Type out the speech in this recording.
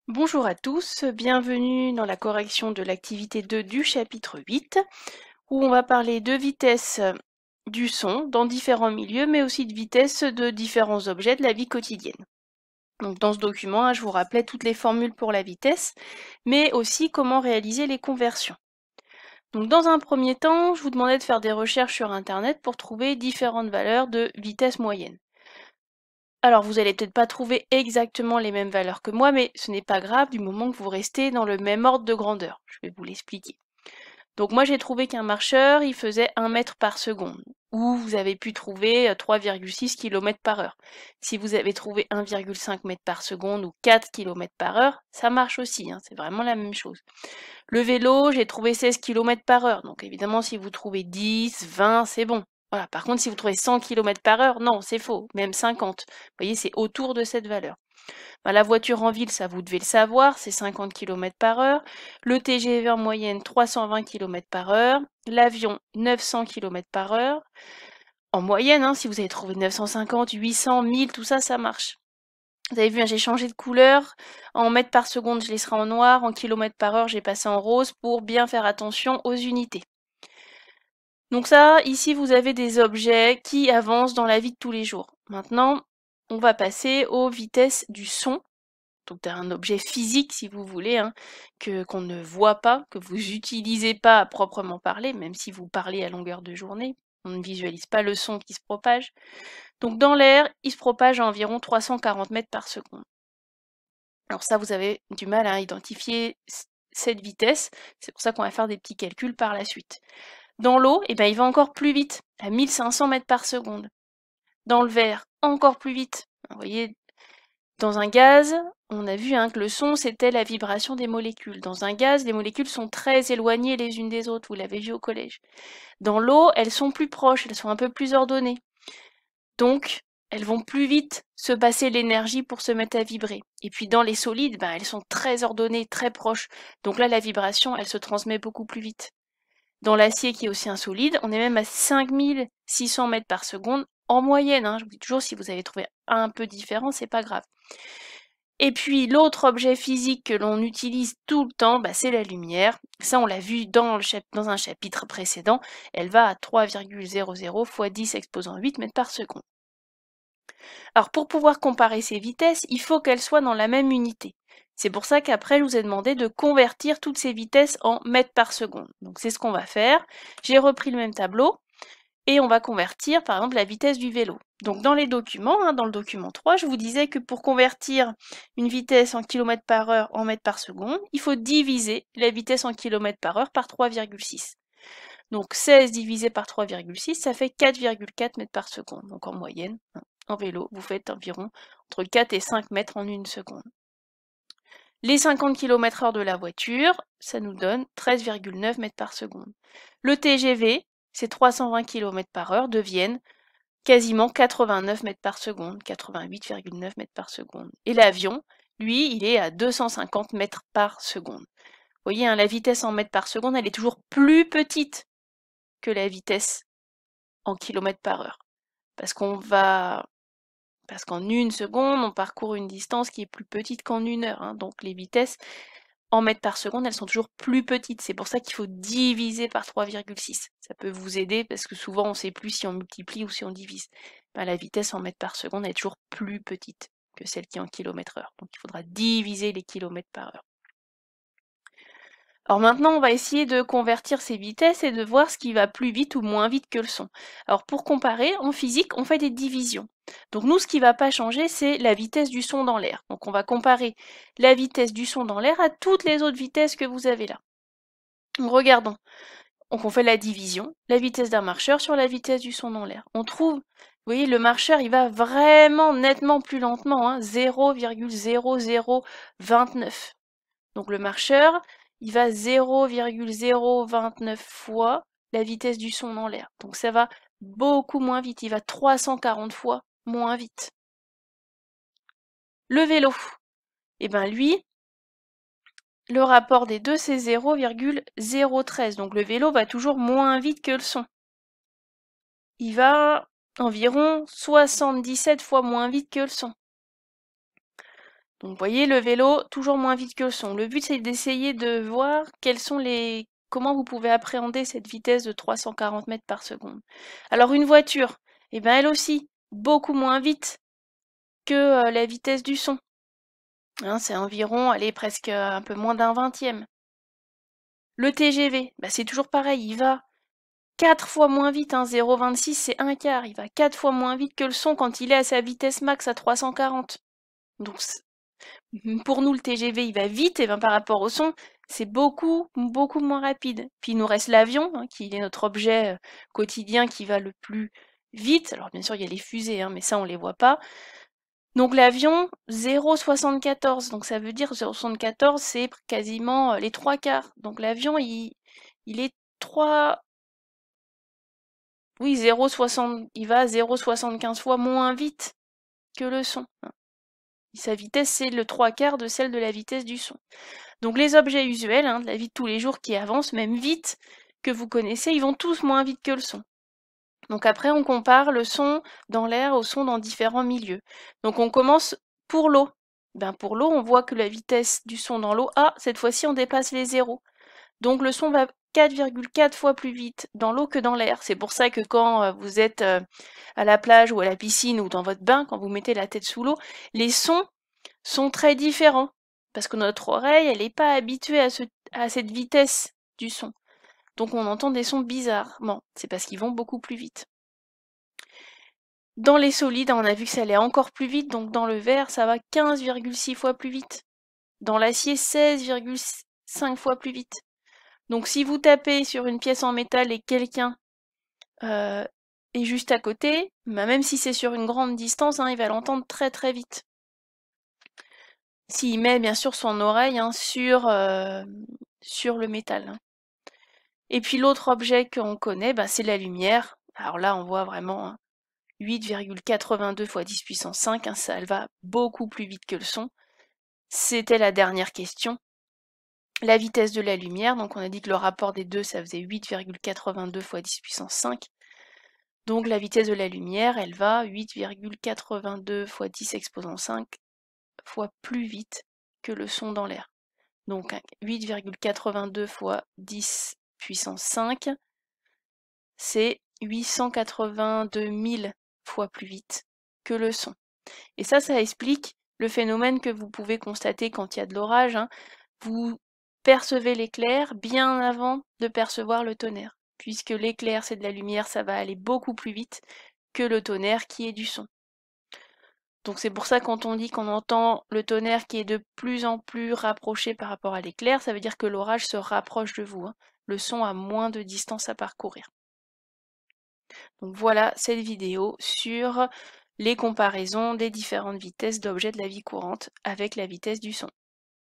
Bonjour à tous, bienvenue dans la correction de l'activité 2 du chapitre 8, où on va parler de vitesse du son dans différents milieux, mais aussi de vitesse de différents objets de la vie quotidienne. Donc dans ce document, je vous rappelais toutes les formules pour la vitesse, mais aussi comment réaliser les conversions. Donc dans un premier temps, je vous demandais de faire des recherches sur Internet pour trouver différentes valeurs de vitesse moyenne. Alors, vous allez peut-être pas trouver exactement les mêmes valeurs que moi, mais ce n'est pas grave du moment que vous restez dans le même ordre de grandeur. Je vais vous l'expliquer. Donc moi, j'ai trouvé qu'un marcheur, il faisait 1 mètre par seconde. Ou vous avez pu trouver 3,6 km par heure. Si vous avez trouvé 1,5 mètre par seconde ou 4 km par heure, ça marche aussi, hein, c'est vraiment la même chose. Le vélo, j'ai trouvé 16 km par heure. Donc évidemment, si vous trouvez 10, 20, c'est bon. Voilà. Par contre, si vous trouvez 100 km par heure, non, c'est faux. Même 50. Vous voyez, c'est autour de cette valeur. Ben, la voiture en ville, ça vous devez le savoir, c'est 50 km par heure. Le TGV en moyenne, 320 km par heure. L'avion, 900 km par heure. En moyenne, hein, si vous avez trouvé 950, 800, 1000, tout ça, ça marche. Vous avez vu, hein, j'ai changé de couleur. En mètres par seconde, je laisserai en noir. En kilomètres par heure, j'ai passé en rose pour bien faire attention aux unités. Donc ça, ici, vous avez des objets qui avancent dans la vie de tous les jours. Maintenant, on va passer aux vitesses du son. Donc un objet physique, si vous voulez, hein, qu'on ne voit pas, que vous n'utilisez pas à proprement parler, même si vous parlez à longueur de journée. On ne visualise pas le son qui se propage. Donc dans l'air, il se propage à environ 340 mètres par seconde. Alors ça, vous avez du mal à identifier cette vitesse. C'est pour ça qu'on va faire des petits calculs par la suite. Dans l'eau, eh ben, il va encore plus vite, à 1500 mètres par seconde. Dans le verre, encore plus vite. Vous voyez, dans un gaz, on a vu, hein, que le son, c'était la vibration des molécules. Dans un gaz, les molécules sont très éloignées les unes des autres. Vous l'avez vu au collège. Dans l'eau, elles sont plus proches, elles sont un peu plus ordonnées. Donc, elles vont plus vite se passer l'énergie pour se mettre à vibrer. Et puis dans les solides, ben, elles sont très ordonnées, très proches. Donc là, la vibration, elle se transmet beaucoup plus vite. Dans l'acier, qui est aussi un solide, on est même à 5600 mètres par seconde en moyenne. Hein. Je vous dis toujours, si vous avez trouvé un peu différent, c'est pas grave. Et puis l'autre objet physique que l'on utilise tout le temps, bah, c'est la lumière. Ça, on l'a vu dans un chapitre précédent. Elle va à 3,00 fois 10 exposant 8 mètres par seconde. Alors pour pouvoir comparer ces vitesses, il faut qu'elles soient dans la même unité. C'est pour ça qu'après, je vous ai demandé de convertir toutes ces vitesses en mètres par seconde. Donc c'est ce qu'on va faire. J'ai repris le même tableau et on va convertir par exemple la vitesse du vélo. Donc dans les documents, hein, dans le document 3, je vous disais que pour convertir une vitesse en km par heure en mètres par seconde, il faut diviser la vitesse en km par heure par 3,6. Donc 16 divisé par 3,6, ça fait 4,4 mètres par seconde. Donc en moyenne, hein, en vélo, vous faites environ entre 4 et 5 mètres en une seconde. Les 50 km/h de la voiture, ça nous donne 13,9 mètres par seconde. Le TGV, c'est 320 km par heure, deviennent quasiment 89 mètres par seconde, 88,9 mètres par seconde. Et l'avion, lui, il est à 250 mètres par seconde. Vous voyez, hein, la vitesse en mètres par seconde, elle est toujours plus petite que la vitesse en kilomètres par heure. Parce qu'en une seconde, on parcourt une distance qui est plus petite qu'en une heure. Hein. Donc les vitesses en mètres par seconde, elles sont toujours plus petites. C'est pour ça qu'il faut diviser par 3,6. Ça peut vous aider parce que souvent on ne sait plus si on multiplie ou si on divise. Ben, la vitesse en mètres par seconde est toujours plus petite que celle qui est en kilomètres heure. Donc il faudra diviser les kilomètres par heure. Alors maintenant, on va essayer de convertir ces vitesses et de voir ce qui va plus vite ou moins vite que le son. Alors pour comparer, en physique, on fait des divisions. Donc nous, ce qui ne va pas changer, c'est la vitesse du son dans l'air. Donc on va comparer la vitesse du son dans l'air à toutes les autres vitesses que vous avez là. Regardons. Donc on fait la division, la vitesse d'un marcheur sur la vitesse du son dans l'air. On trouve, vous voyez, le marcheur, il va vraiment nettement plus lentement, hein, 0,0029. Donc le marcheur, il va 0,029 fois la vitesse du son dans l'air. Donc ça va beaucoup moins vite, il va 340 fois moins vite. Le vélo, eh ben lui, le rapport des deux, c'est 0,013. Donc le vélo va toujours moins vite que le son. Il va environ 77 fois moins vite que le son. Donc vous voyez, le vélo, toujours moins vite que le son. Le but, c'est d'essayer de voir comment vous pouvez appréhender cette vitesse de 340 mètres par seconde. Alors une voiture, eh ben elle aussi, beaucoup moins vite que la vitesse du son. Hein, c'est environ, allez, presque un peu moins d'un vingtième. Le TGV, bah c'est toujours pareil, il va 4 fois moins vite, hein, 0,26 c'est un quart, il va 4 fois moins vite que le son quand il est à sa vitesse max à 340. Donc pour nous le TGV il va vite, et ben par rapport au son, c'est beaucoup, beaucoup moins rapide. Puis il nous reste l'avion, hein, qui est notre objet quotidien qui va le plus vite. Alors bien sûr il y a les fusées, hein, mais ça on les voit pas. Donc l'avion, 0,74. Donc ça veut dire 0,74, c'est quasiment les 3 quarts. Donc l'avion, il est 3... Oui, 0,60, il va 0,75 fois moins vite que le son. Sa vitesse, c'est le 3 quarts de celle de la vitesse du son. Donc les objets usuels, hein, de la vie de tous les jours qui avancent, même vite, que vous connaissez, ils vont tous moins vite que le son. Donc après, on compare le son dans l'air au son dans différents milieux. Donc on commence pour l'eau. Ben pour l'eau, on voit que la vitesse du son dans l'eau, cette fois-ci, on dépasse les zéros. Donc le son va 4,4 fois plus vite dans l'eau que dans l'air. C'est pour ça que quand vous êtes à la plage ou à la piscine ou dans votre bain, quand vous mettez la tête sous l'eau, les sons sont très différents. Parce que notre oreille, elle n'est pas habituée à cette vitesse du son. Donc on entend des sons bizarres. Bon, c'est parce qu'ils vont beaucoup plus vite. Dans les solides, on a vu que ça allait encore plus vite, donc dans le verre, ça va 15,6 fois plus vite. Dans l'acier, 16,5 fois plus vite. Donc si vous tapez sur une pièce en métal et quelqu'un est juste à côté, bah même si c'est sur une grande distance, hein, il va l'entendre très très vite. S'il met bien sûr son oreille sur le métal. Hein. Et puis l'autre objet qu'on connaît, bah, c'est la lumière. Alors là, on voit vraiment 8,82 fois 10 puissance 5, hein, ça elle va beaucoup plus vite que le son. C'était la dernière question. La vitesse de la lumière, donc on a dit que le rapport des deux, ça faisait 8,82 fois 10 puissance 5. Donc la vitesse de la lumière, elle va 8,82 fois 10 exposant 5 fois plus vite que le son dans l'air. Donc 8,82 fois 10 puissance 5, c'est 882 000 fois plus vite que le son. Et ça explique le phénomène que vous pouvez constater quand il y a de l'orage. Hein. Vous percevez l'éclair bien avant de percevoir le tonnerre. Puisque l'éclair, c'est de la lumière, ça va aller beaucoup plus vite que le tonnerre qui est du son. Donc c'est pour ça quand on dit qu'on entend le tonnerre qui est de plus en plus rapproché par rapport à l'éclair, ça veut dire que l'orage se rapproche de vous. Hein. Le son a moins de distance à parcourir. Donc voilà cette vidéo sur les comparaisons des différentes vitesses d'objets de la vie courante avec la vitesse du son.